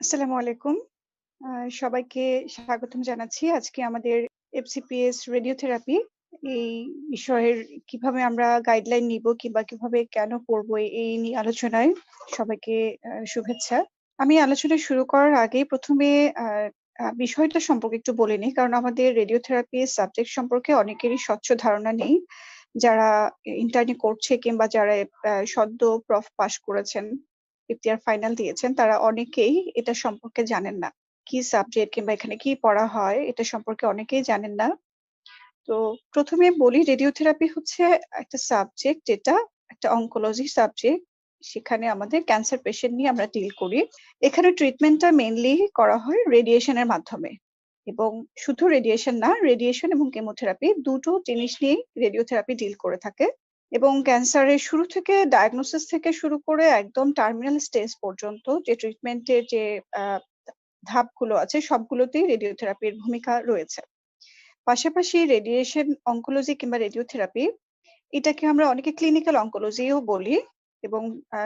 আসসালামু আলাইকুম। সবাইকে স্বাগতম জানাচ্ছি। আজকে আমাদের FCPS রেডিওথেরাপি এই বিষয়ের কিভাবে আমরা গাইডলাইন নিবো কিংবা কিভাবে কেন করবো এই নিয়ে আলোচনায় সবাইকে শুভেচ্ছা। আমি আলোচনা শুরু করার আগেই ১ম এ আ আ বিষয়টা সম্পর্কে একটু বলে নিই। কারণ আমাদের রেডিওথেরাপি সাবজেক্ট সম্পর্কে অনেকেরই স্বচ্ছ ধারণা নেই। যারা ইন্টার্নি করছে কিংবা যারা সদ্য পাস করেছেন, ফিফথ ইয়ার ফাইনাল দিয়েছেন, তারা অনেকেই এটা সম্পর্কে জানেন না। কি সাবজেক্ট কিংবা এখানে কি পড়া হয় এটা সম্পর্কে অনেকেই জানেন না। তো ১ম এ বলি রেডিওথেরাপি হচ্ছে একটা সাবজেক্ট যেটা একটা অনকোলজি সাবজেক্ট। সেখানে আমাদের ক্যান্সার পেশেন্ট নিয়ে আমরা ডিল করি। এখানে ট্রিটমেন্টটা মেইনলি করা হয় রেডিয়েশন এর মাধ্যমে। এবং শুধু রেডিয়েশন না, রেডিয়েশন এবং কেমোথেরাপি দুটো জিনিস নিয়েই রেডিওথেরাপি ডিল করে থাকে। এবং ক্যান্সারের শুরু থেকে ডায়াগনোসিস থেকে শুরু করে একদম টার্মিনাল স্টেজ পর্যন্ত যে ট্রিটমেন্টের যে আ ধাপগুলো আছে সবগুলোতেই রেডিওথেরাপির ভূমিকা রয়েছে। পাশাপাশি রেডিয়েশন অনকোলজি কিংবা রেডিওথেরাপি এটাকে আমরা অনেকে ক্লিনিক্যাল অনকোলজিও বলি এবং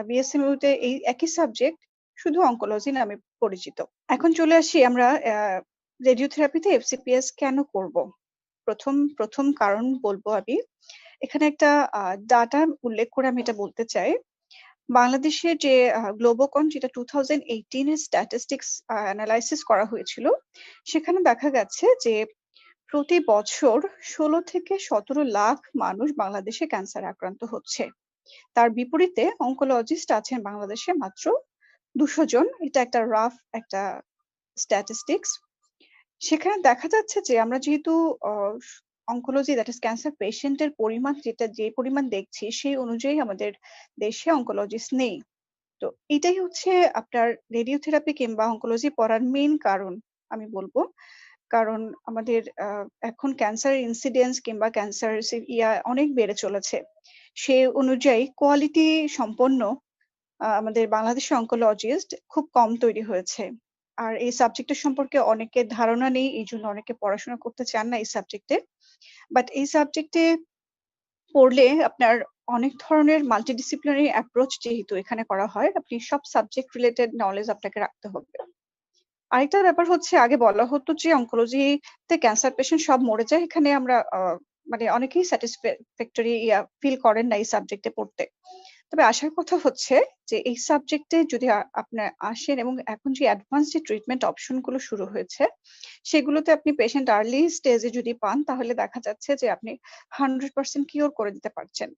BSMU তে এই একই সাবজেক্ট শুধু অনকোলজি নামে পরিচিত। এখন চলে আসি আমরা রেডিওথেরাপিতে FCPS কেন করব? ১ম কারণ বলব আমি। এখানে একটা আ ডাটা উল্লেখ করে আমি এটা বলতে চাই। বাংলাদেশের যে গ্লোবোকন যেটা 2018 এর স্ট্যাটিস্টিকস এনালাইসিস করা হয়েছিল, সেখানে দেখা গেছে যে প্রতি বছর ১৬ থেকে ১৭ লাখ মানুষ বাংলাদেশে ক্যান্সারে আক্রান্ত হচ্ছে। তার বিপরীতে অনকোলজিস্ট আছেন বাংলাদেশে মাত্র ২০০ জন। এটা একটা রাফ একটা স্ট্যাটিস্টিকস। সেখানে দেখা যাচ্ছে যে আমরা যেহেতু অ স oncology that is cancer patient এর পরিমাণ যে পরিমাণ দেখছি সেই অনুযায়ী আমাদের দেশে অনকোলজিস্ট নেই। তো এটাই হচ্ছে আপনার রেডিওথেরাপি কিংবা অনকোলজি পড়ার মেইন কারণ আমি বলব। কারণ আমাদের এখন ক্যান্সার ইনসিডেন্স কিংবা ক্যান্সার অনেক বেড়ে চলেছে। সে অনুযায়ী কোয়ালিটি সম্পন্ন আমাদের বাংলাদেশে অনকোলজিস্ট খুব কম তৈরি হয়েছে। আর এই সাবজেক্টের সম্পর্কে অনেকের ধারণা নেই। এইজন্য অনেকে পড়াশোনা করতে চান না এই সাবজেক্টে। বাট এই সাবজেক্টে পড়লে আপনার অনেক ধরনের মাল্টিডিসিপ্লিনারি অ্যাপ্রোচ যেহেতু এখানে করা হয়, আপনি সব সাবজেক্ট রিলেটেড নলেজ আপনাকে রাখতে হবে। আরেকটা ব্যাপার হচ্ছে আগে বলা হতো যে অনকোলজিতে ক্যান্সার পেশেন্ট সব মরে যায়। এখানে আমরা মানে অনেকেই ফ্যাক্টরি ফিল করেন না এই সাবজেক্টে পড়তে। তবে আসার কথা হচ্ছে যে এই সাবজেক্টে যদি আপনার আসেন এবং এখন যে অ্যাডভান্স যে ট্রিটমেন্ট অপশন গুলো শুরু হয়েছে, সেগুলোতে আপনি পেশেন্ট আর্লি স্টেজে যদি পান তাহলে দেখা যাচ্ছে যে আপনি 100% কিওর করে দিতে পারছেন।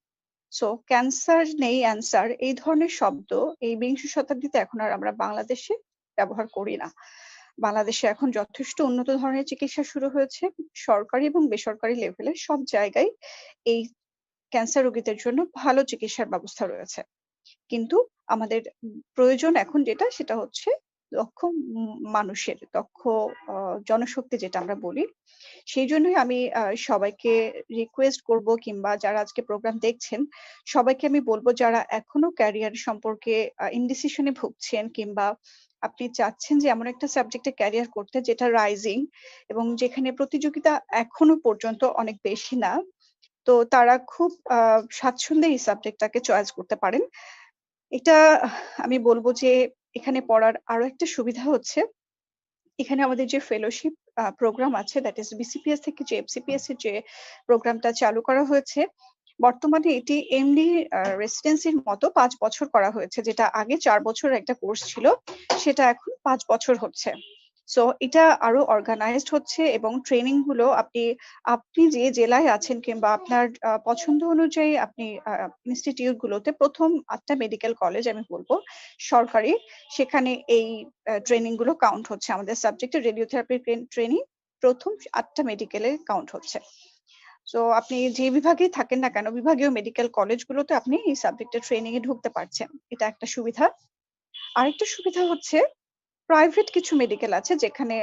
সো ক্যান্সার নেই অ্যান্সার এই ধরনের শব্দ এই বিংশ শতাব্দীতে এখন আর আমরা বাংলাদেশে ব্যবহার করি না। বাংলাদেশে এখন যথেষ্ট উন্নত ধরনের চিকিৎসা শুরু হয়েছে। সরকারি এবং বেসরকারি লেভেলে সব জায়গায় এই ক্যান্সার রোগীদের জন্য ভালো চিকিৎসার ব্যবস্থা রয়েছে। কিন্তু আমাদের প্রয়োজন এখন যেটা সেটা হচ্ছে দক্ষ মানুষের, দক্ষ আ জনশক্তি যেটা আমরা বলি। সেইজন্যই আমি সবাইকে রিকোয়েস্ট করব কিংবা যারা আজকে প্রোগ্রাম দেখছেন, সবাইকে আমি বলব যারা এখনো ক্যারিয়ার সম্পর্কে ইনডিসিশন এ ভুগছেন কিংবা আপনি চাচ্ছেন যে এমন একটা সাবজেক্টে ক্যারিয়ার করতে যেটা রাইজিং এবং যেখানে প্রতিযোগিতা এখনো পর্যন্ত অনেক বেশি না। তো তারা খুব স্বাচ্ছন্দ্যে এই সাবজেক্টটাকে চয়েস করতে পারেন। এটা আমি বলব যে এখানে পড়ার আরো একটা সুবিধা হচ্ছে এখানে আমাদের যে ফেলোশিপ প্রোগ্রাম আছে দ্যাট ইস BCPS থেকে যে FCPS এর যে প্রোগ্রামটা চালু করা হয়েছে, বর্তমানে এটি এমডি রেসিডেন্সির মতো ৫ বছর করা হয়েছে। যেটা আগে ৪ বছরের একটা কোর্স ছিল, সেটা এখন ৫ বছর হচ্ছে। সো এটা আরো অর্গানাইজড হচ্ছে এবং ট্রেনিং গুলো আপনি যে জেলায় আছেন কিংবা আপনার পছন্দ অনুযায়ী আপনি ইনস্টিটিউট গুলোতে ১ম ৮ টা মেডিকেল কলেজ আমি বলব সরকারি সেখানে এই ট্রেনিং গুলো কাউন্ট হচ্ছে। আমাদের সাবজেক্টে রেডিওথেরাপি ট্রেনিং ১ম ৮ টা মেডিকেলে কাউন্ট হচ্ছে। সো আপনি যে বিভাগেই থাকেন না কেন, বিভাগীয় মেডিকেল কলেজগুলোতে আপনি এই সাবজেক্টে ট্রেনিং এ ঢুকতে পারছেন। এটা একটা সুবিধা। আরেকটা সুবিধা হচ্ছে প্রাইভেট কিছু মেডিকেল আছে যেখানে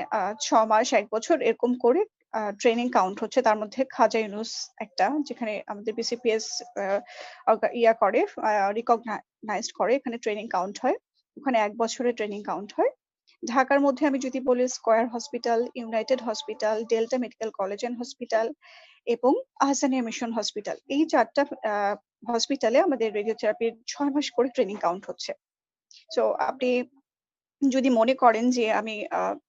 ৬ মাস ১ বছর এরকম করে ট্রেনিং কাউন্ট হচ্ছে। তার মধ্যে খাজা ইউনুস একটা যেখানে আমাদের BCPS আ অর্গা ইয়া করে রিকগনাইজড করে এখানে ট্রেনিং কাউন্ট হয়। ওখানে ১ বছরের ট্রেনিং কাউন্ট হয়। ঢাকার মধ্যে আমি যদি বলি square hospital, United hospital, delta medical college and hospital এবং আহসানিয়া মিশন হসপিটাল। এই ৪ টা আ হসপিটালে আমাদের রেডিওথেরাপির ৬ মাস করে ট্রেনিং কাউন্ট হচ্ছে। সো আপনি যদি মনে করেন যে আমি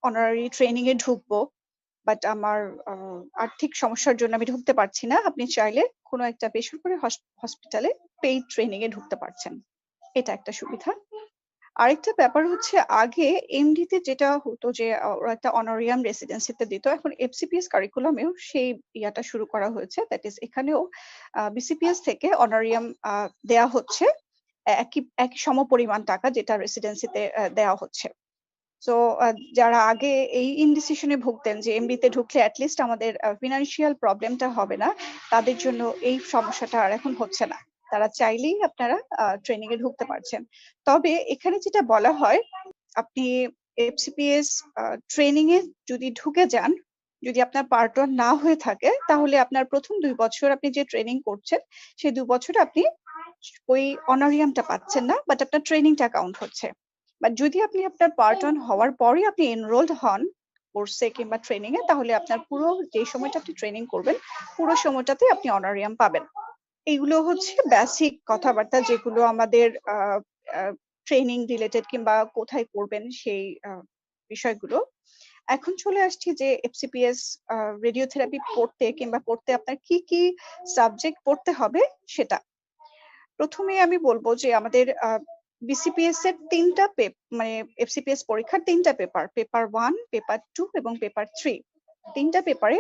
অনারারি ট্রেনিং এ ঢুকবো, বাট আমার আর্থিক সমস্যার জন্য আমি ঢুকতে পারছি না, আপনি চাইলে কোনো একটা বেসরকারি হসপিটালে পেইড ট্রেনিং এ ঢুকতে পারছেন। এটা একটা সুবিধা। আরেকটা ব্যাপার হচ্ছে আগে এমডিতে যেটা হতো যে ওরা একটা অনারিয়াম রেসিডেন্সিতে দিত। এখন এফসিপিএস কারিকুলামেও সেই ইয়াটা শুরু করা হয়েছে। দ্যাট ইস এখানেও বিসিপিএস থেকে অনারিয়াম দেয়া হচ্ছে। একই সমপরিমাণ টাকা যেটা রেসিডেন্সিতে দেওয়া হচ্ছে। সো যারা আগে এই ইনডিসিশন এ ভুগতেন যে এমবিতে ঢুকলে এট লিস্ট আমাদের ফিনান্সিয়াল প্রবলেমটা হবে না, তাদের জন্য এই সমস্যাটা আর এখন হচ্ছে না। তারা চাইলেই আপনারা ট্রেনিং এ ঢুকতে পারছেন। তবে এখানে যেটা বলা হয়, আপনি এফসিপিএস ট্রেনিং এ যদি ঢুকে যান, যদি আপনার পার্ট 1 না হয়ে থাকে, তাহলে আপনার ১ম ২ বছর আপনি যে ট্রেনিং করছেন, সেই ২ বছরে আপনি ওই অনারিয়ামটা পাচ্ছেন না, বাট আপনার ট্রেনিংটা কাউন্ট হচ্ছে। বাট যদি আপনি আপনার পার্ট 1 হওয়ার পরেই আপনি এনরোলড হন কোর্সে কিংবা ট্রেনিং এ, তাহলে আপনার পুরো যে সময়টা আপনি ট্রেনিং করবেন, পুরো সময়টাতে আপনি অনারিয়াম পাবেন। এগুলো হচ্ছে বেসিক কথাবার্তা যেগুলো আমাদের ট্রেনিং রিলেটেড কিংবা কোথায় করবেন সেই বিষয়গুলো। এখন চলে আসছি যে এফসিপিএস রেডিওথেরাপি পড়তে আপনার কি সাবজেক্ট পড়তে হবে সেটা। ১ম এ আমি বলব যে আমাদের বিসিপিএস এর ৩ টা মানে এফসিপিএস পরীক্ষার ৩ টা পেপার। পেপার 1, পেপার 2 এবং পেপার 3। ৩ টা পেপারে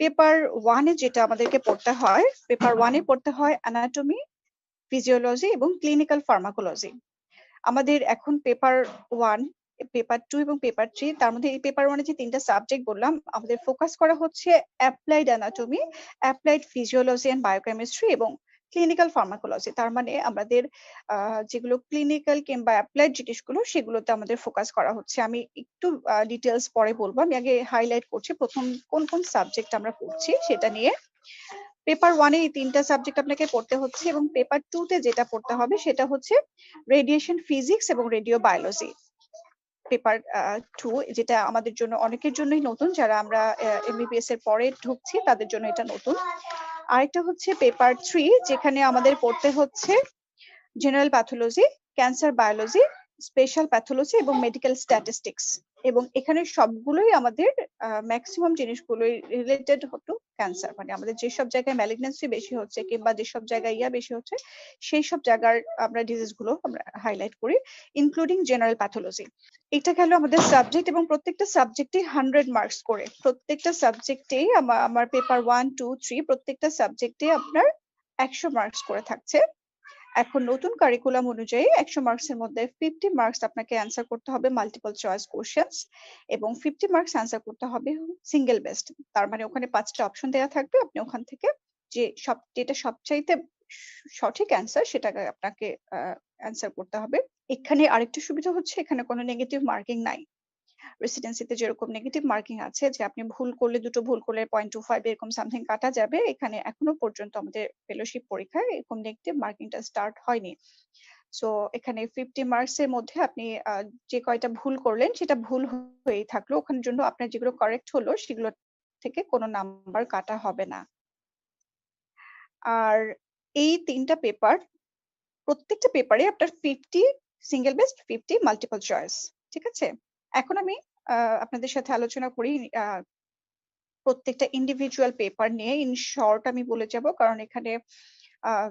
পেপার 1 এ যেটা আমাদেরকে পড়তে হয়, পেপার 1 এ পড়তে হয় অ্যানাটমি, ফিজিওলজি এবং ক্লিনিক্যাল ফার্মাকোলজি। আমাদের এখন পেপার 1, পেপার 2 এবং পেপার 3, তার মধ্যে এই পেপার 1 এ যে ৩ টা সাবজেক্ট বললাম, আমাদের ফোকাস করা হচ্ছে applied anatomy, applied physiology and biochemistry এবং ক্লিনিক্যাল ফার্মাকোলজি। তার মানে আমাদের যেগুলো ক্লিনিক্যাল কিংবা অ্যাপ্লাইড জিনিসগুলো, সেগুলোতে আমাদের ফোকাস করা হচ্ছে। আমি একটু ডিটেইলস পরে বলব। আমি আগে হাইলাইট করছি ১ম কোন সাবজেক্ট আমরা পড়ছি সেটা নিয়ে। পেপার 1 এ এই ৩ টা সাবজেক্ট আপনাকে পড়তে হচ্ছে এবং পেপার 2 তে যেটা পড়তে হবে সেটা হচ্ছে রেডিয়েশন ফিজিক্স এবং রেডিও বায়োলজি। পেপার 2 যেটা আমাদের জন্য অনেকের জন্যই নতুন, যারা আমরা এমবিবিএস এর পরে ঢুকছি তাদের জন্য এটা নতুন। আরেকটা হচ্ছে পেপার 3, যেখানে আমাদের পড়তে হচ্ছে general pathology, cancer biology, special pathology এবং মেডিকেল স্ট্যাটিস্টিক্স। এবং এখানে সবগুলোই আমাদের ম্যাক্সিমাম জিনিসগুলোই রিলেটেড টু ক্যান্সার। মানে আমাদের যেসব জায়গায় ম্যালিগন্যান্সি বেশি হচ্ছে কিংবা যেসব জায়গায় বেশি হচ্ছে, সেই সব জায়গার আমরা ডিজিজ গুলো আমরা হাইলাইট করি, ইনক্লুডিং জেনারেল প্যাথোলজি। এটা গেল আমাদের সাবজেক্ট এবং প্রত্যেকটা সাবজেক্টে 100 মার্কস করে। প্রত্যেকটা সাবজেক্টেই আমার পেপার 1, 2, 3 প্রত্যেকটা সাবজেক্টে আপনার 100 মার্কস করে থাকছে। এখন নতুন কারিকুলাম অনুযায়ী 100 মার্কস এর মধ্যে 50 মার্কস আপনাকে অ্যান্সার করতে হবে মাল্টিপল চয়েস কোশ্চেনস এবং 50 মার্কস অ্যান্সার করতে হবে সিঙ্গেল বেস্ট। তার মানে ওখানে 5 টা অপশন দেয়া থাকবে। আপনি ওখান থেকে যেটা সবচাইতে সঠিক অ্যান্সার সেটাকে আপনাকে অ্যান্সার করতে হবে। এখানে আরেকটা সুবিধা হচ্ছে এখানে কোনো নেগেটিভ মার্কিং নাই। রেসিডেন্সিতে যেরকম নেগেটিভ মার্কিং আছে যে আপনি দুটো ভুল করলে 0.25 এরকম সামথিং কাটা যাবে। এখানে এখনো পর্যন্ত আমাদের ফেলোশিপ পরীক্ষায় এরকম নেগেটিভ মার্কিংটা স্টার্ট হয়নি। সো এখানে 50 মার্কস এর মধ্যে আপনি যে কয়টা ভুল করলেন সেটা ভুল হয়েই থাকলো। ওখানের জন্য আপনার যেগুলো কারেক্ট হলো সেগুলো থেকে কোনো নাম্বার কাটা হবে না। আর এই ৩ টা পেপার, প্রত্যেকটা পেপারে আপনার 50 সিঙ্গেল বেস্ট, 50 মাল্টিপল চয়েস। ঠিক আছে? এখন আমি আপনাদের সাথে আলোচনা করি প্রত্যেকটা ইন্ডিভিজুয়াল পেপার নিয়ে। ইন শর্ট আমি বলে যাব, কারণ এখানে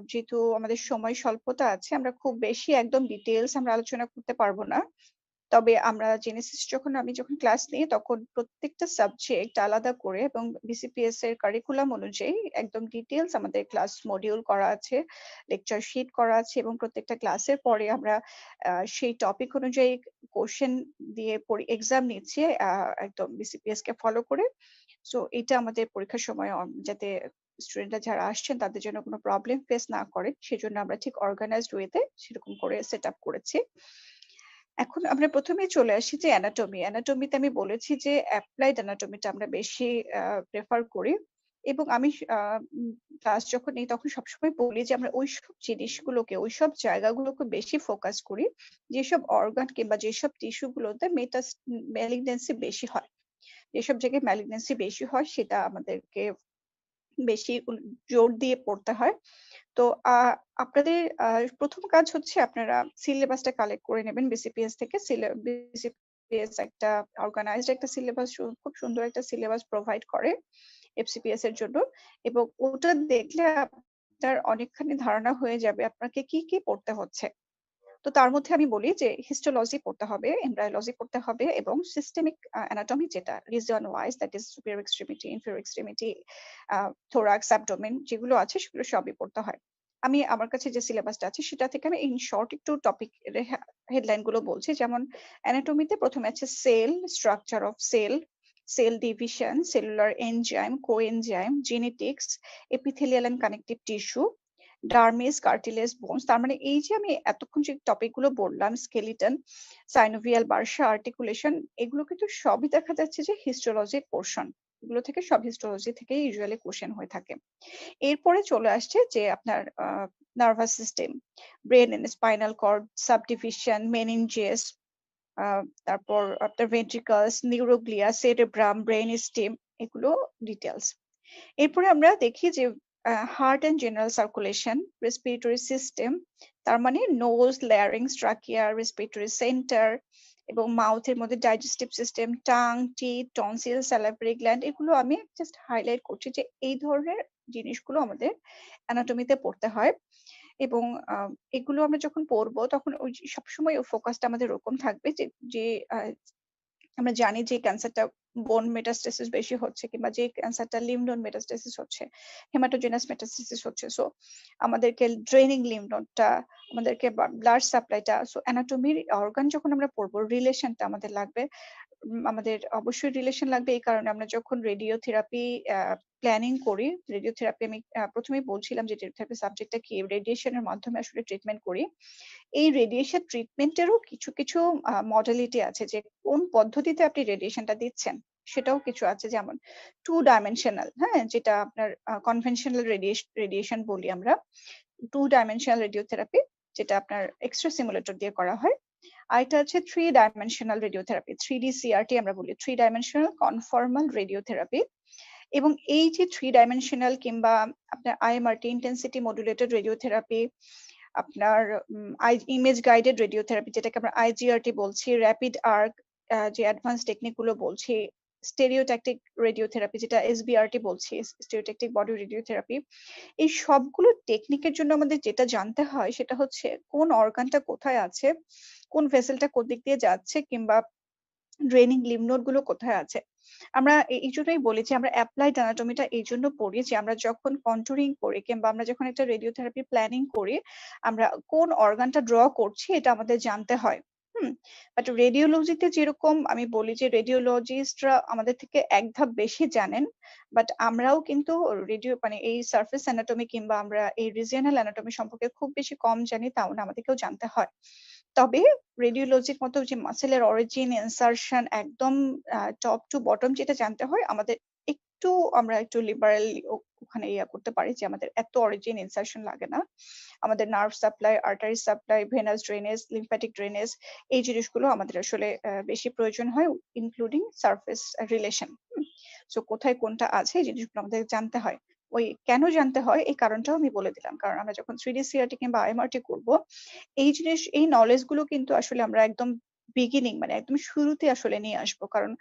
যেহেতু আমাদের সময় স্বল্পতা আছে, আমরা খুব বেশি একদম ডিটেইলস আমরা আলোচনা করতে পারবো না। তবে আমরা আমি যখন ক্লাস নিই তখন প্রত্যেকটা সাবজেক্ট আলাদা করে এবং বিসিপিএস এর কারিকুলাম অনুযায়ী একদম ডিটেইলস আমাদের ক্লাস মডিউল করা আছে, লেকচার শিট করা আছে এবং প্রত্যেকটা ক্লাসের পরে আমরা সেই টপিক অনুযায়ী কোশ্চেন দিয়ে এক্সাম নিচ্ছি একদম বিসিপিএস কে ফলো করে। সো এটা আমাদের পরীক্ষার সময় যাতে স্টুডেন্টরা যারা আসছেন তাদের জন্য কোনো প্রবলেম ফেস না করে, সেজন্য আমরা ঠিক অর্গানাইজড ওয়েতে সেরকম করে সেট আপ করেছি। এখন আমরা ১ম এই চলে আসি যে অ্যানাটমি। অ্যানাটমিতে আমি বলেছি যে অ্যাপ্লাইড অ্যানাটমিটা আমরা বেশি প্রেফার করি এবং আমি ক্লাস যখন নেই তখন সবসময় বলি যে আমরা ওইসব জায়গাগুলোকে বেশি ফোকাস করি যেসব অর্গান কিংবা যেসব টিস্যু গুলোতে ম্যালিগন্যান্সি বেশি হয়। যেসব জায়গায় ম্যালিগন্যান্সি বেশি হয় সেটা আমাদেরকে বেশি জোর দিয়ে পড়তে হয়। তো আপনাদের প্রথম কাজ হচ্ছে আপনারা সিলেবাসটা কালেক্ট করে নেবেন বিসিপিএস থেকে। বিসিপিএস একটা অর্গানাইজড একটা সিলেবাস, খুব সুন্দর একটা সিলেবাস প্রোভাইড করে এফসিপিএস এর জন্য, এবং ওটা দেখলে আপনার অনেকখানি ধারণা হয়ে যাবে আপনাকে কি, কি পড়তে হচ্ছে। তো তার মধ্যে আমি বলি যে হিস্টোলজি পড়তে হবে, এমব্রায়োলজি পড়তে হবে এবং সিস্টেমিক অ্যানাটমি যেটা reason wise, that is superior extremity, inferior extremity, thorax, abdomen যেগুলো আছে সেগুলো সবই পড়তে হয়। আমি আমার কাছে যে সিলেবাসটা আছে সেটা থেকে আমি ইন শর্ট একটু টপিক হেডলাইন গুলো বলছি। যেমন অ্যানাটমিতে প্রথমে আছে cell, structure of cell, cell division, cellular enzyme, coenzyme, genetics, epithelial and connective tissue, dermis, cartilage, bones. তার মানে এই যে আমি এতক্ষণ যে টপিক গুলো বললাম, স্কেলিটন, সাইনোভিয়াল, বার্সা, আর্টিকুলেশন, এগুলো কিন্তু সবই দেখা যাচ্ছে যে হিস্টোলজির পোর্শন। এগুলো থেকে সব হিস্টোলজি থেকে ইউজুয়ালি কোশ্চেন হয়ে থাকে। এরপরে চলে আসছে যে আপনার nervous system, brain and spinal cord, subdivision, meninges, তারপর আপনার ventricles, neuroglia, cerebrum, brain stem, এগুলো ডিটেলস। এরপরে আমরা দেখি যে heart and general circulation, respiratory system, তার মানে nose, larynx, trachea, respiratory centre, এবং মাউথের মধ্যে digestive system, tongue, teeth, tonsil, salivary gland. এগুলো আমি জাস্ট হাইলাইট করছি যে এই ধরনের জিনিসগুলো আমাদের অ্যানাটমিতে পড়তে হয়। এবং এগুলো আমরা যখন পড়বো তখন ওই সবসময় ফোকাসটা আমাদের ওরকম থাকবে যে যে আমরা জানি যে ক্যান্সারটা বোন মেটাস্টেসিস বেশি হচ্ছে, কিংবা যে ক্যান্সারটা লিম্ফ নোড মেটাস্টেসিস হচ্ছে, হেমাটোজেনাস মেটাস্টেসিস হচ্ছে। সো আমাদেরকে ড্রেনিং লিম্ফ নোডটা, আমাদেরকে ব্লাড সাপ্লাইটা, সো অ্যানাটমির অর্গান যখন আমরা পড়বো রিলেশনটা আমাদের লাগবে। আমাদের অবশ্যই রিলেশন লাগবে এই কারণে আমরা যখন রেডিওথেরাপি প্ল্যানিং করি, রেডিওথেরাপি আমি প্রথমেই বলছিলাম যে রেডিওথেরাপি সাবজেক্টটা কি, রেডিয়েশনের মাধ্যমে আসলে ট্রিটমেন্ট করি। এই রেডিয়েশন ট্রিটমেন্টেরও কিছু, কিছু মডালিটি আছে যে কোন পদ্ধতিতে আপনি রেডিয়েশনটা দিচ্ছেন। সেটাও কিছু আছে, যেমন 2 ডাইমেনশনাল, হ্যাঁ? যেটা আপনার কনভেনশনাল রেডিয়েশন বলি আমরা। 2 ডাইমেনশনাল রেডিওথেরাপি, যেটা আপনার এক্সট্রা সিমুলেটর দিয়ে করা হয়। আরেকটা আছে 3 ডাইমেনশনাল রেডিওথেরাপি, 3D CRT আমরা বলি, 3 ডাইমেনশনাল কনফর্মাল রেডিওথেরাপি। এবং এই যে 3 ডাইমেনশনাল কিংবা আপনার IMRT, ইন্টেনসিটি মডুলেটেড রেডিওথেরাপি, আপনার ইমেজ গাইডেড রেডিওথেরাপি যেটাকে আমরা IGRT বলছি, র‍্যাপিড আর্ক, যে অ্যাডভান্স টেকনিক গুলো বলছি, স্টেরিওট্যাকটিক রেডিওথেরাপি যেটা SBRT বলছি, স্টেরিওট্যাকটিক বডি রেডিওথেরাপি। এই সবগুলো টেকনিকের জন্য আমাদের যেটা জানতে হয় সেটা হচ্ছে কোন অর্গানটা কোথায় আছে, কোন ভেসেলটা কোন দিক দিয়ে যাচ্ছে, কিংবা ড্রেনিং লিম্ফ নোড গুলো কোথায় আছে। আমরা এই জন্যই বলি যে আমরা অ্যাপ্লাইড অ্যানাটমিটা এই জন্য পড়ি যে আমরা যখন কন্টুরিং করি কিংবা আমরা যখন একটা রেডিওথেরাপি প্ল্যানিং করি, আমরা কোন অর্গানটা ড্র করছি এটা আমাদের জানতে হয়। বাট রেডিওলজিতে যেরকম আমি বলি যে রেডিওলজিস্টরা আমাদের থেকে এক ধাপ বেশি জানেন, বাট আমরাও কিন্তু মানে এই সারফেস অ্যানাটমি কিংবা আমরা এই রিজিওনাল অ্যানাটমি সম্পর্কে খুব বেশি কম জানি, তাও না, আমাদেরকেও জানতে হয়। তবে রেডিওলজির মতো যে মাসেলের অরিজিন, ইনসারশন, একদম টপ টু বটম যেটা জানতে হয়, আমাদের আমরা একটু লিবারেল ওখানে করতে পারি যে আমাদের এত অরিজিন ইনসারশন লাগে না। আমাদের nerve supply, artery supply, venous drainage, lymphatic drainage, এই জিনিসগুলো আমাদের আসলে বেশি প্রয়োজন হয়, ইনক্লুডিং সারফেস রিলেশন। সো কোথায় কোনটা আছে এই জিনিসগুলো আমাদের জানতে হয়। ওই কেন জানতে হয় এই কারণটাও আমি বলে দিলাম। কারণ আমরা যখন 3D CRT কিংবা IMRT করব, এই নলেজ গুলো কিন্তু আসলে আমরা একদম বিগিনিং মানে একদম শুরুতে আসলে নিয়ে আসবো। কারণ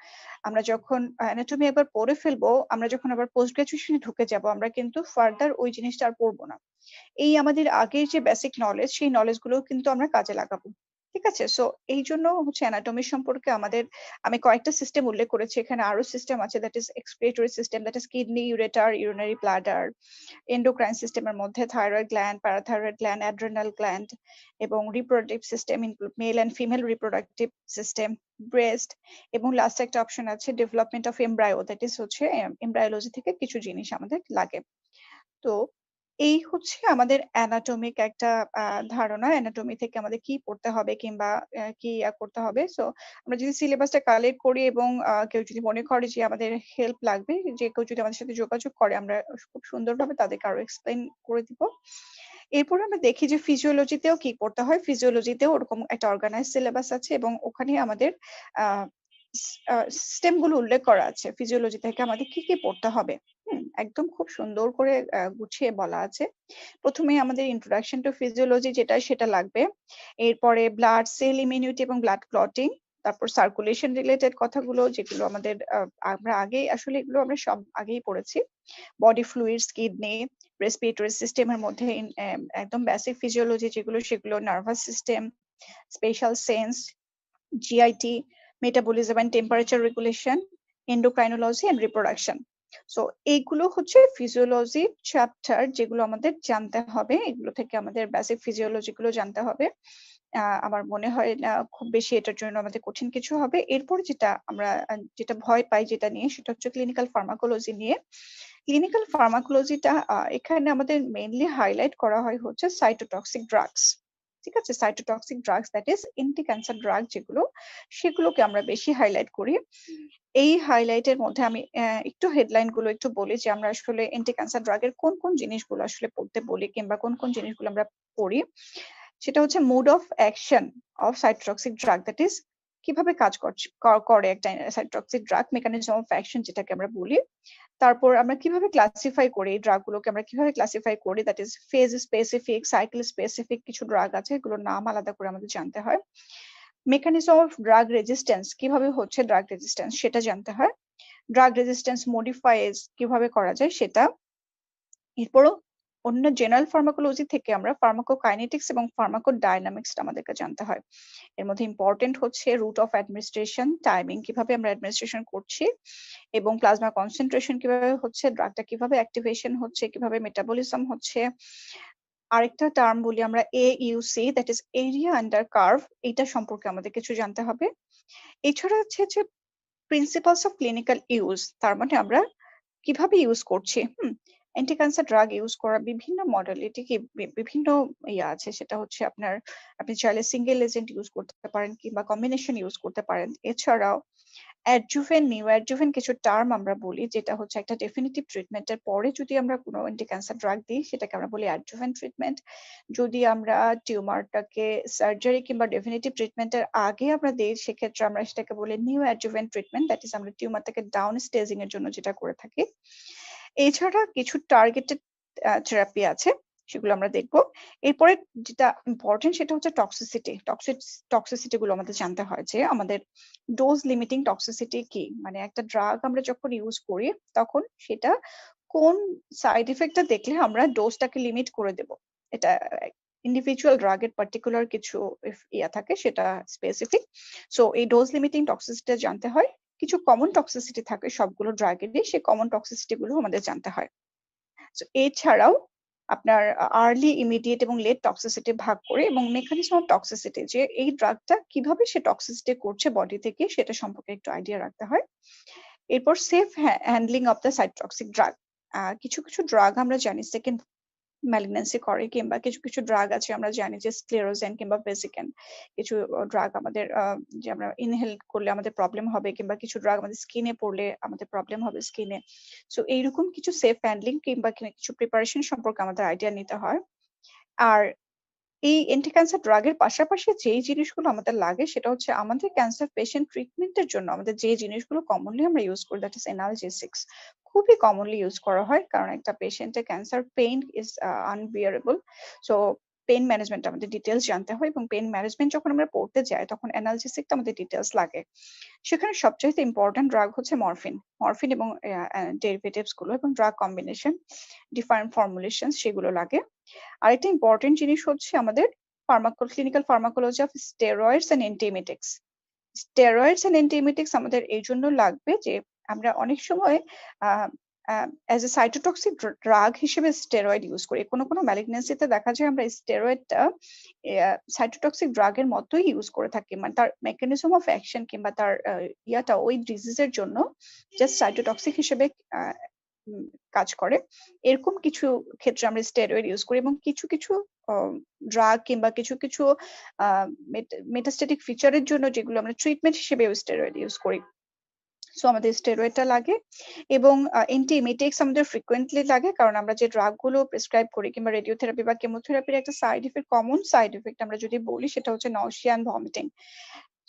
আমরা যখন অ্যানাটমি একবার পড়ে ফেলবো, আমরা যখন আবার পোস্ট গ্রাজুয়েশন এ ঢুকে যাব, আমরা কিন্তু ফার্দার ওই জিনিসটা আর পড়বো না। এই আমাদের আগের যে বেসিক নলেজ, সেই নলেজ গুলোও কিন্তু আমরা কাজে লাগাবো। ঠিক আছে? সো এইজন্য হচ্ছে অ্যানাটমি সম্পর্কে আমি কয়েকটা সিস্টেম উল্লেখ করেছি। এখানে আরো সিস্টেম আছে, that is excretory system, that is kidney, ureter, urinary bladder, endocrine সিস্টেমের মধ্যে thyroid gland, parathyroid gland, adrenal gland, এবং reproductive system include male and female reproductive system, breast, এবং লাস্ট একটা অপশন আছে development of embryo, that is হচ্ছে embryology থেকে কিছু জিনিস আমাদের লাগে। তো এই হচ্ছে আমাদের অ্যানাটমিক একটা ধারণা। অ্যানাটমি থেকে আমাদের কি পড়তে হবে কিংবা কি করতে হবে। সো আমরা যদি সিলেবাসটা কালেক্ট করি এবং কেউ যদি মনে করে যে আমাদের হেল্প লাগবে, যে কেউ যদি আমাদের সাথে যোগাযোগ করে, আমরা খুব সুন্দরভাবে তাদেরকে আরো এক্সপ্লেইন করে দিব। এরপরে আমরা দেখি যে ফিজিওলজিতেও কি পড়তে হয়। ফিজিওলজিতেও ওরকম একটা অর্গানাইজড সিলেবাস আছে এবং ওখানে আমাদের আ সিস্টেম গুলো উল্লেখ করা আছে ফিজিওলজি থেকে আমাদের কি কি পড়তে হবে। একদম খুব সুন্দর করে গুছিয়ে বলা আছে। প্রথমে আমাদের ইন্ট্রোডাকশন টু ফিজিওলজি যেটা সেটা লাগবে। এরপরে ব্লাড সেল ইমিউনিটি এবং ব্লাড ক্লটিং, তারপর সার্কুলেশন রিলেটেড কথাগুলো যেগুলো আমাদের আমরা আগেই আসলে এগুলো আমরা সব আগেই পড়েছি। বডি ফ্লুইডস, কিডনি, রেসপিরেটরি সিস্টেমের মধ্যে একদম বেসিক ফিজিওলজি যেগুলো সেগুলো nervous system, special sense, GIT, metabolism and temperature regulation, endocrinology and reproduction. So এইগুলো হচ্ছে ফিজিওলজি চ্যাপ্টার যেগুলো আমাদের জানতে হবে। এগুলো থেকে আমাদের বেসিক ফিজিওলজি গুলো জানতে হবে। আমার মনে হয় না খুব বেশি এটার জন্য আমাদের কঠিন কিছু হবে। এরপর যেটা আমরা যেটা ভয় পাই যেটা নিয়ে সেটা হচ্ছে ক্লিনিক্যাল ফার্মাকোলজি নিয়ে। ক্লিনিক্যাল ফার্মাকোলজিটা এখানে আমাদের মেইনলি হাইলাইট করা হয় হচ্ছে সাইটোটক্সিক ড্রাগস। ঠিক আছে? Cytotoxic drugs that is anti cancer drug যেগুলো সেগুলোকে আমরা বেশি হাইলাইট করি। এই হাইলাইটের মধ্যে আমি একটু হেডলাইন গুলো একটু বলি যে আমরা আসলে এন্টি ক্যান্সার ড্রাগের কোন কোন জিনিসগুলো আসলে পড়তে বলি কিংবা কোন কোন জিনিসগুলো আমরা পড়ি। সেটা হচ্ছে mode of action of cytotoxic drug that is কিভাবে কাজ করে একটা cytotoxic drug, mechanism of action যেটাকে আমরা বলি। তারপর আমরা কিভাবে ক্লাসিফাই করি এই ড্রাগগুলোকে আমরা কিভাবে ক্লাসিফাই করি that is phase specific, cycle specific কিছু ড্রাগ আছে এগুলোর নাম আলাদা করে আমাদের জানতে হয়। মেকানিজম অফ ড্রাগ রেজিস্ট্যান্স কিভাবে হচ্ছে ড্রাগ রেজিস্ট্যান্স সেটা জানতে হয়। ড্রাগ রেজিস্ট্যান্স মডিফাইজ কিভাবে করা যায় সেটা। এরপরও অন্য জেনারেল ফার্মাকোলজি থেকে আমরা ফার্মাকোকাইনেটিক্স এবং ফার্মাকোডাইনামিক্সটা আমাদেরকে জানতে হয়। এর মধ্যে ইম্পর্টেন্ট হচ্ছে রুট অফ অ্যাডমিনিস্ট্রেশন, টাইমিং কিভাবে আমরা অ্যাডমিনিস্ট্রেশন করছি এবং প্লাজমা কনসেন্ট্রেশন কিভাবে হচ্ছে, ড্রাগটা কিভাবে অ্যাক্টিভেশন হচ্ছে, কিভাবে মেটাবলিজম হচ্ছে। আরেকটা টার্ম বলি আমরা AUC that is area under curve, এটা সম্পর্কে আমাদের কিছু জানতে হবে। এছাড়া হচ্ছে যে প্রিন্সিপালস অফ ক্লিনিক্যাল ইউজ, তার মানে আমরা কিভাবে ইউজ করছি। অ্যান্টি ক্যান্সার ড্রাগ ইউজ করার বিভিন্ন মডালিটি কি বিভিন্ন আছে সেটা হচ্ছে আপনি চাইলে সিঙ্গেল এজেন্ট ইউজ করতে পারেন কিংবা কম্বিনেশন ইউজ করতে পারেন। এছাড়াও অ্যাডজুভেন্ট, নিউ অ্যাডজুভেন্ট কিছু টার্ম আমরা বলি যেটা হচ্ছে একটা ডেফিনিটিভ ট্রিটমেন্টের পরে যদি আমরা কোনো অ্যান্টি ক্যান্সার ড্রাগ দিই সেটাকে আমরা বলি অ্যাডজুভেন্ট ট্রিটমেন্ট। যদি আমরা টিউমারটাকে সার্জারি কিংবা ডেফিনিটিভ ট্রিটমেন্টের আগে আমরা দিই সেক্ষেত্রে আমরা সেটাকে বলি new adjuvant treatment that is আমরা টিউমারটাকে ডাউন স্টেজিং এর জন্য যেটা করে থাকি। এছাড়া কিছু টার্গেটেড থেরাপি আছে সেগুলো আমরা দেখব। এরপরে যেটা ইম্পর্টেন্ট সেটা হচ্ছে টক্সিসিটি। টক্সিসিটি গুলো আমাদের জানতে হয় যে আমাদের ডোজ লিমিটিং টক্সিসিটি কি, মানে একটা ড্রাগ আমরা যখন ইউজ করি তখন সেটা কোন সাইড ইফেক্টটা দেখলে আমরা ডোজটাকে লিমিট করে দেব। এটা ইন্ডিভিজুয়াল ড্রাগের পার্টিকুলার কিছু থাকে সেটা স্পেসিফিক। সো এই ডোজ লিমিটিং টক্সিসিটি জানতে হয়। কিছু কমন টক্সিসিটি থাকে সবগুলো ড্রাগেরই, সেই কমন টক্সিসিটি গুলো আমাদের জানতে হয়। এছাড়াও আপনার আর্লি, ইমিডিয়েট এবং লেট টক্সিসিটি ভাগ করে এবং মেকানিজম অফ টক্সিসিটি যে এই ড্রাগটা কিভাবে সে টক্সিসিটি করছে বডি থেকে সেটা সম্পর্কে একটু আইডিয়া রাখতে হয়। এরপর safe handling of the cytotoxic drug. কিছু কিছু ড্রাগ আমরা জানি সেকেন্ড ম্যালিগন্যান্সি করে কিংবা কিছু কিছু ড্রাগ আছে আমরা জানি যে স্ক্লেরোজেন কিংবা ভেসিকেন, কিছু ড্রাগ আমাদের যে আমরা ইনহেল করলে আমাদের প্রবলেম হবে কিংবা কিছু ড্রাগ আমাদের স্কিনে পড়লে আমাদের প্রবলেম হবে স্কিনে। সো এইরকম কিছু সেফ হ্যান্ডলিং কিংবা কিছু প্রিপারেশন সম্পর্কে আমাদের আইডিয়া নিতে হয়। আর এই অ্যান্টি ক্যান্সার ড্রাগের পাশাপাশি যেই জিনিসগুলো আমাদের লাগে সেটা হচ্ছে আমাদের ক্যান্সার পেশেন্ট ট্রিটমেন্টের জন্য আমাদের যে জিনিসগুলো কমনলি আমরা ইউজ করি দ্যাট ইজ অ্যানালজেসিক্স। খুবই কমনলি ইউজ করা হয় কারণ একটা পেশেন্টের cancer pain is unbearable. So pain management আমাদের ডিটেলস জানতে হয় এবং পেইন ম্যানেজমেন্ট যখন আমরা পড়তে যাই তখন অ্যানালজেসিকটা আমাদের ডিটেলস লাগে। সেখানে সবচাইতে ইম্পর্টেন্ট ড্রাগ হচ্ছে মরফিন। মরফিন এবং ডেরিভেটিভস গুলো এবং ড্রাগ কম্বিনেশন, ডিফারেন্ট ফর্মুলেশন সেগুলো লাগে। আরেকটা ইম্পর্টেন্ট জিনিস হচ্ছে আমাদের clinical pharmacology of steroids and antiemetics. Steroids and antiemetics আমাদের এই জন্য লাগবে যে আমরা অনেক সময় অ্যাজ এ সাইটোটক্সিক ড্রাগ হিসেবে স্টেরয়েড ইউজ করি। কোনো কোনো ম্যালিগন্যান্সিতে দেখা যায় আমরা স্টেরয়েডটা সাইটোটক্সিক ড্রাগের মতোই ইউজ করে থাকি, মানে তার মেকানিজম অফ অ্যাকশন কিংবা তার ওই ডিজিজের জন্য জাস্ট সাইটোটক্সিক হিসেবে কাজ করে। এরকম কিছু ক্ষেত্রে আমরা স্টেরয়েড ইউজ করি এবং কিছু কিছু ড্রাগ কিংবা কিছু কিছু মেটাস্ট্যাটিক ফিচারের জন্য যেগুলো আমরা ট্রিটমেন্ট হিসেবে স্টেরয়েড ইউজ করি। সো আমাদের স্টেরয়েডটা লাগে এবং অ্যান্টিএমিটিক্স আমাদের ফ্রিকোয়েন্টলি লাগে কারণ আমরা যে ড্রাগ গুলো প্রেসক্রাইব করি কিংবা রেডিওথেরাপি বা কেমোথেরাপির একটা side effect, common side effect আমরা যদি বলি সেটা হচ্ছে নসিয়া এন্ড ভমিটিং।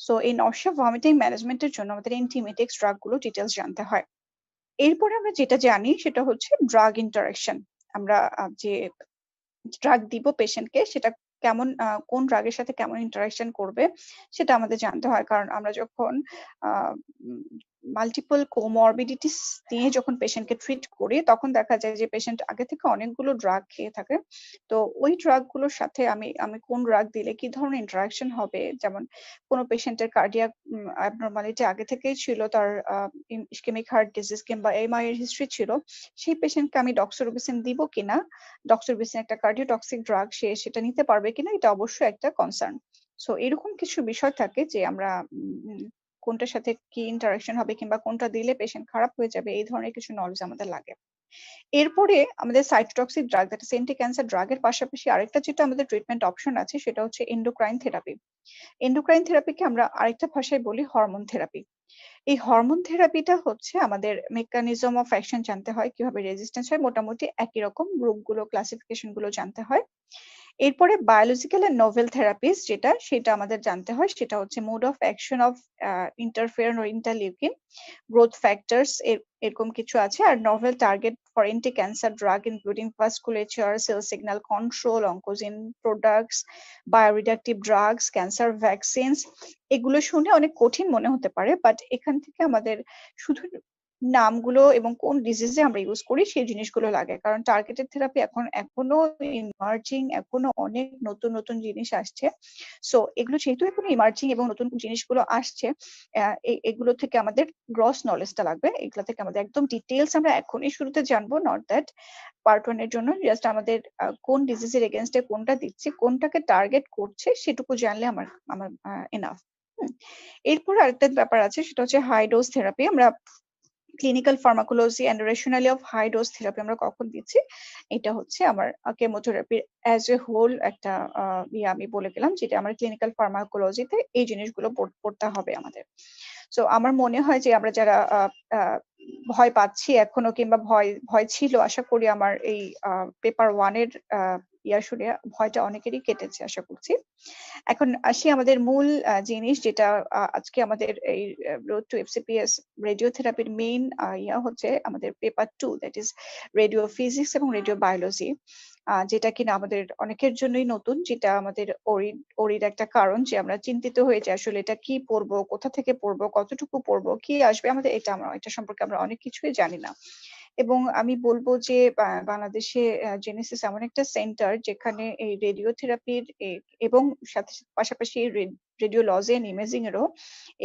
সো এই নশা ভমিটিং ম্যানেজমেন্টের জন্য আমাদের এন্টিমেটিক্স ড্রাগগুলো ডিটেলস জানতে হয়। এরপরে আমরা যেটা জানি সেটা হচ্ছে ড্রাগ ইন্টারেকশন। আমরা যে ড্রাগ দিব পেশেন্টকে সেটা কেমন কোন ড্রাগের সাথে কেমন ইন্টারেকশন করবে সেটা আমাদের জানতে হয়। কারণ আমরা যখন মাল্টিপল কোমরবিডিটিস নিয়ে যখন পেশেন্টকে ট্রিট করি তখন দেখা যায় যে পেশেন্ট আগে থেকে অনেকগুলো ড্রাগ খেয়ে থাকে। তো ওই ড্রাগগুলোর সাথে আমি কোন ড্রাগ দিলে কি ধরনের ইন্টারাকশন হবে, যেমন কোনো পেশেন্টের কার্ডিয়াক অ্যাবনরমালিটি আগে থেকেই ছিল, তার ইসকেমিক হার্ট ডিজিজ কিংবা এমআই এর হিস্ট্রি ছিল, সেই পেশেন্টকে আমি ডক্সোরুবিসিন দিব কিনা, ডক্সোরুবিসিন একটা কার্ডিওটক্সিক ড্রাগ, সে সেটা নিতে পারবে কিনা, এটা অবশ্যই একটা কনসার্ন। সো এরকম কিছু বিষয় থাকে যে আমরা কোনটার সাথে কি ইন্টারাকশন হবে কিংবা কোনটা দিলে পেশেন্ট খারাপ হয়ে যাবে, এই ধরনের কিছু নলেজ আমাদের লাগে। এরপরে আমাদের cytotoxic drug, that is anti cancer ড্রাগের পাশাপাশি আরেকটা যেটা আমাদের ট্রিটমেন্ট অপশন আছে সেটা হচ্ছে এন্ডোক্রাইন থেরাপি। এন্ডোক্রাইন থেরাপিকে আমরা আরেকটা ভাষায় বলি হরমোন থেরাপি। এই হরমোন থেরাপিটা হচ্ছে আমাদের মেকানিজম অফ অ্যাকশন জানতে হয়, কিভাবে রেজিস্ট্যান্স হয়, মোটামুটি একই রকম গ্রুপগুলো ক্লাসিফিকেশন গুলো জানতে হয়। এরপরে বায়োলজিক্যাল এন্ড নোভেল থেরাপিস যেটা, সেটা আমাদের জানতে হয়, সেটা হচ্ছে mode of action of interferon ও ইন্টারলিউকিন, গ্রোথ ফ্যাক্টরস এরকম কিছু আছে। আর novel target for anti cancer drug including vasculature, cell signal control, oncogene products, bioreductive drugs, cancer vaccines. এগুলো শুনে অনেক কঠিন মনে হতে পারে, বাট এখান থেকে আমাদের শুধু নামগুলো এবং কোন ডিজিজে আমরা ইউজ করি সেই জিনিসগুলো লাগে। কারণ টার্গেটেড থেরাপি এখনো ইমার্জিং, এখনো অনেক নতুন নতুন জিনিস আসছে। সো এগুলো যেহেতু এখন ইমার্জিং এবং নতুন জিনিসগুলো আসছে, এগুলো থেকে আমাদের গ্রস নলেজটা লাগবে। এগুলো থেকে আমাদের একদম ডিটেইলস আমরা এখনই শুরুতে জানবো, নট দ্যাট পার্ট 1 এর জন্য জাস্ট আমাদের কোন ডিজিজের এগেইনস্টে কোনটা দিচ্ছি, কোনটাকে টার্গেট করছে সেটুকু জানলে আমার আমার এনাফ। এরপর আরেকটা ব্যাপার আছে, সেটা হচ্ছে হাই ডোজ থেরাপি। আমরা clinical pharmacology and rationale of high dose therapy আমরা কখন দিচ্ছি, এটা হচ্ছে আমার কেমোথেরাপির অ্যাজ এ হোল একটা আমি বলে গেলাম, যেটা আমার ক্লিনিক্যাল ফার্মাকোলজিতে এই জিনিসগুলো পড়তে হবে আমাদের। সো আমার মনে হয় যে আমরা যারা ভয় পাচ্ছি এখনো কিংবা ভয় ছিল, আশা করি আমার এই পেপার 1 এর শুনে ভয়টা অনেকেরই কেটেছে আশা করছি। এখন আসি আমাদের মূল জিনিস, যেটা আজকে আমাদের এই রোড টু এফসিপিএস রেডিওথেরাপির মেইন হচ্ছে আমাদের paper 2, that is radio physics এবং রেডিও বায়োলজি, যেটা কিনা আমাদের অনেকের জন্যই নতুন, যেটা আমাদের ওরির একটা কারণ যে আমরা চিন্তিত হয়ে যাই আসলে এটা কি পড়বো, কোথা থেকে পড়বো, কতটুকু পড়বো, কি আসবে আমাদের, এটা সম্পর্কে আমরা অনেক কিছুই জানি না। এবং আমি বলবো যে বাংলাদেশে জেনেসিস এমন একটা সেন্টার যেখানে এই রেডিওথেরাপির এবং সাথে পাশাপাশি রেডিওলজি এন্ড ইমেজিং এরও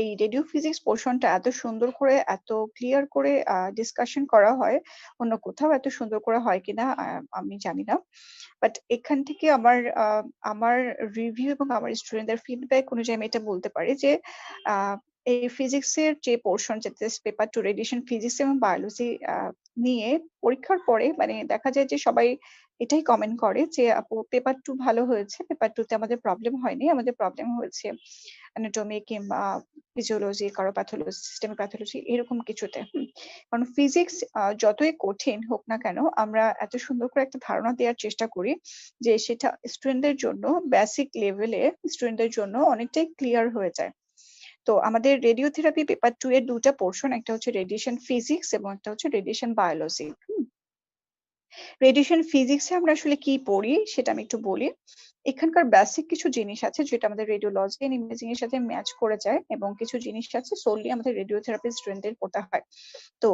এই রেডিও ফিজিক্স পোর্শনটা এত সুন্দর করে, এত ক্লিয়ার করে ডিসকাশন করা হয়, অন্য কোথাও এত সুন্দর করে হয় কিনা আমি জানি না। বাট এখান থেকে আমার রিভিউ এবং আমার স্টুডেন্টদের ফিডব্যাক অনুযায়ী আমি এটা বলতে পারি যে এই ফিজিক্সের যে পোর্শন, যেটা পেপার 2 রেডিয়েশন ফিজিক্স এবং বায়োলজি নিয়ে পরীক্ষার পরে মানে দেখা যায় যে সবাই এটাই কমেন্ট করে যে আপু পেপার 2 ভালো হয়েছে, পেপার 2 তে আমাদের প্রবলেম হয়নি, আমাদের প্রবলেম হয়েছে অ্যানাটমি কিংবা ফিজিওলজি, কারো প্যাথোলজি, সিস্টেমিক প্যাথোলজি, এরকম কিছুতে। কারণ ফিজিক্স যতই কঠিন হোক না কেন, আমরা এত সুন্দর করে একটা ধারণা দেওয়ার চেষ্টা করি যে সেটা স্টুডেন্টদের জন্য বেসিক লেভেলে স্টুডেন্টদের জন্য অনেকটাই ক্লিয়ার হয়ে যায়। তো আমাদের রেডিওথেরাপি পেপার 2 এর দুটা পোর্শন, একটা হচ্ছে রেডিয়েশন ফিজিক্স এবং একটা হচ্ছে রেডিয়েশন বায়োলজি। রেডিয়েশন ফিজিক্সে আমরা আসলে কি পড়ি সেটা আমি একটু বলি। এখানকার বেসিক কিছু জিনিস আছে যেটা আমাদের রেডিওলজি এন্ড ইমেজিং এর সাথে ম্যাচ করে যায়, এবং কিছু জিনিস আছে সোললি আমাদের রেডিওথেরাপি স্টুডেন্টদের পড়তে হয়। তো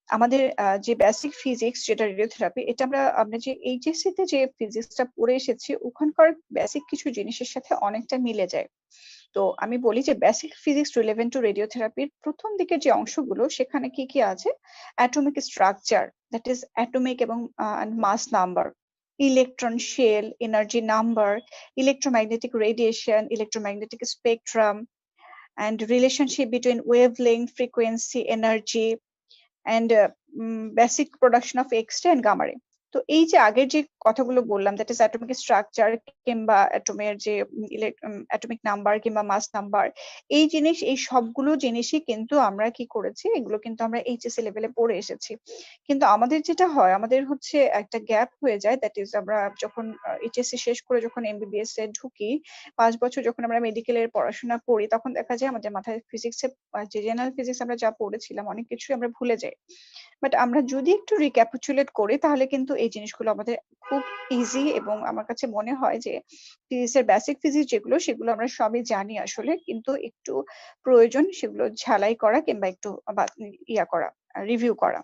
আমাদের যে বেসিক ফিজিক্স যেটা রেডিওথেরাপি, এটা আমরা যে এইচএসসি তে যে ফিজিক্সটা পড়ে এসেছি ওখানকার বেসিক কিছু জিনিসের সাথে অনেকটা মিলে যায়। তো আমি বলি যে বেসিক ফিজিক্স রিলেভেন্ট টু রেডিওথেরাপির প্রথম দিকের যে অংশগুলো সেখানে কি কি আছে, atomic structure, that is atomic এবং mass number, electron shell, energy number, electromagnetic radiation, electromagnetic spectrum, and relationship between wavelength, frequency, energy, and basic production of X-ray and gamma ray. তো এই যে আগের যে কথাগুলো বললাম, দ্যাট ইস অ্যাটমিক স্ট্রাকচার কিংবা অ্যাটমের যে অ্যাটমিক নাম্বার কিংবা মাস নাম্বার, এই সবগুলো জিনিসই কিন্তু আমরা কি করেছি, এগুলো কিন্তু আমরা এইচএসসি লেভেলে পড়ে এসেছি। কিন্তু আমাদের যেটা হয়, আমাদের হচ্ছে একটা গ্যাপ হয়ে যায়, দ্যাট ইস আমরা যখন এইচএসসি শেষ করে যখন এমবিবিএস এ ঢুকি, ৫ বছর যখন আমরা মেডিকেলের পড়াশোনা করি, তখন দেখা যায় আমাদের মাথায় ফিজিক্সে যে জেনারেল ফিজিক্স আমরা যা পড়েছিলাম, অনেক কিছুই আমরা ভুলে যাই। বাট আমরা যদি একটু রিক্যাপিচুলেট করি, তাহলে কিন্তু এই জিনিসগুলো আমাদের খুব ইজি, এবং আমার কাছে মনে হয় যে ফিজিক্সের বেসিক ফিজিক্স যেগুলো, সেগুলো আমরা সবই জানি আসলে। কিন্তু একটু প্রয়োজন সেগুলো ঝালাই করা কিংবা একটু বা ইয়া করা, রিভিউ করা।